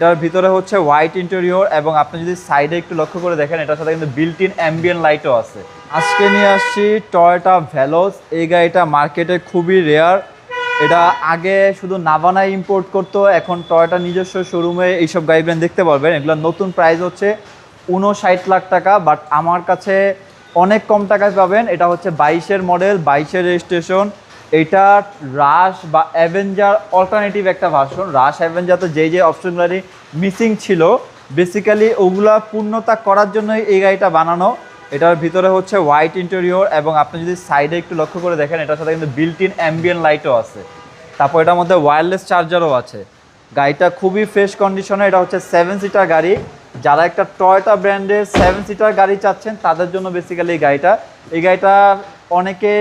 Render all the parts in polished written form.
এটার ভিতরে হচ্ছে হোয়াইট ইন্টেরিয়র এবং আপনি যদি সাইডে একটু লক্ষ্য করে দেখেন এটার সাথে কিন্তু বিল্ট ইন অ্যাম্বিয়েন্ট লাইটও আছে। আজকে নিয়ে আসছি টয়োটা ভেলোস। এই গাড়িটা মার্কেটে খুবই রেয়ার। এটা আগে শুধু নাভানায় ইম্পোর্ট করতো, এখন টয়োটা নিজস্ব শোরুমে এইসব গাড়ি ব্র্যান্ড দেখতে পারবেন। এগুলোর নতুন প্রাইস হচ্ছে 59 লাখ টাকা, বাট আমার কাছে অনেক কম টাকায় পাবেন। এটা হচ্ছে 22-এর মডেল, 22-এর রেজিস্ট্রেশন। এটা রাশ বা অ্যাভেঞ্জার অল্টারনেটিভ একটা ভার্সন। রাশ অ্যাভেঞ্জার তো যে অপশনগুলো মিসিং ছিল, বেসিক্যালি ওগুলা পূর্ণতা করার জন্যই এই গাড়িটা বানানো। এটার ভিতরে হচ্ছে হোয়াইট ইন্টেরিয়র এবং আপনি যদি সাইডে একটু লক্ষ্য করে দেখেন এটার সাথে কিন্তু বিল্ট ইন অ্যাম্বিয়েন্ট লাইটও আছে। তারপর এটার মধ্যে ওয়্যারলেস চার্জারও আছে। গাড়িটা খুবই ফ্রেশ কন্ডিশনে। এটা হচ্ছে 7 সিটার গাড়ি। যারা একটা টয়োটা ব্র্যান্ডের 7 সিটার গাড়ি চাচ্ছেন তাদের জন্য বেসিক্যালি এই গাড়িটা অনেকে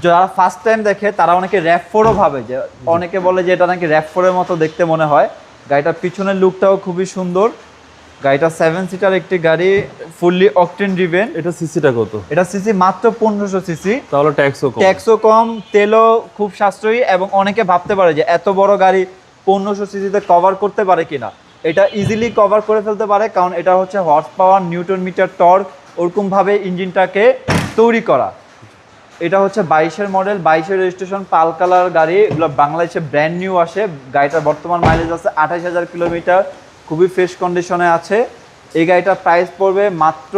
যারা ফার্স্ট টাইম দেখে তারা অনেকে RAV4ও ভাবে, যে অনেকে বলে যে এটা নাকি RAV4-এর মতো দেখতে মনে হয়। গাড়িটার পিছনের লুকটাও খুবই সুন্দর। গাড়িটা 7 সিটার একটি গাড়ি, ফুললি অকটেন ড্রিভেন। এটা সিসিটা কত? এটা সিসি মাত্র 1500 সিসি। তাহলে ট্যাক্সও কম, তেলও খুব সাশ্রয়ী। এবং অনেকে ভাবতে পারে যে এত বড় গাড়ি 1500 সিসিতে কভার করতে পারে কিনা। এটা ইজিলি কভার করে ফেলতে পারে, কারণ এটা হচ্ছে horse power, Newton metre, torque ওরকমভাবে ইঞ্জিনটাকে তৈরি করা। এটা হচ্ছে 22-এর মডেল, 22-এর রেজিস্ট্রেশন, পাল কালার গাড়ি। এগুলো বাংলাদেশে ব্র্যান্ড নিউ আসে। গাড়িটার বর্তমান মাইলেজ আছে 28,000 কিলোমিটার, খুবই ফ্রেশ কন্ডিশনে আছে। এই গাড়িটার প্রাইস পড়বে মাত্র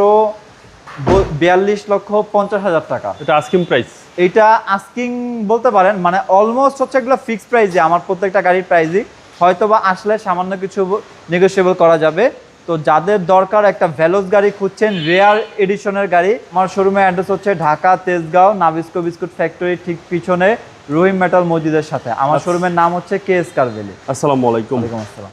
42,50,000 টাকা। এটা আস্কিং প্রাইস? এটা আস্কিং বলতে পারেন, মানে অলমোস্ট হচ্ছে এগুলো ফিক্সড প্রাইসে। আমার প্রত্যেকটা গাড়ির প্রাইসই হয়তো বা আসলে সামান্য কিছু নেগোশিয়েবল করা যাবে। তো যাদের দরকার একটা ভেলোস গাড়ি খুঁজছেন, রেয়ার এডিশনের গাড়ি, আমার শোরুমের অ্যাড্রেস হচ্ছে Dhaka Tejgaon Nabisco biscuit factory ঠিক পিছনে রহিম মেটাল মসজিদের সাথে। আমার শোরুমের নাম হচ্ছে KS কার ভ্যালি। আসসালামু আলাইকুম। ওয়ালাইকুম আসসালাম।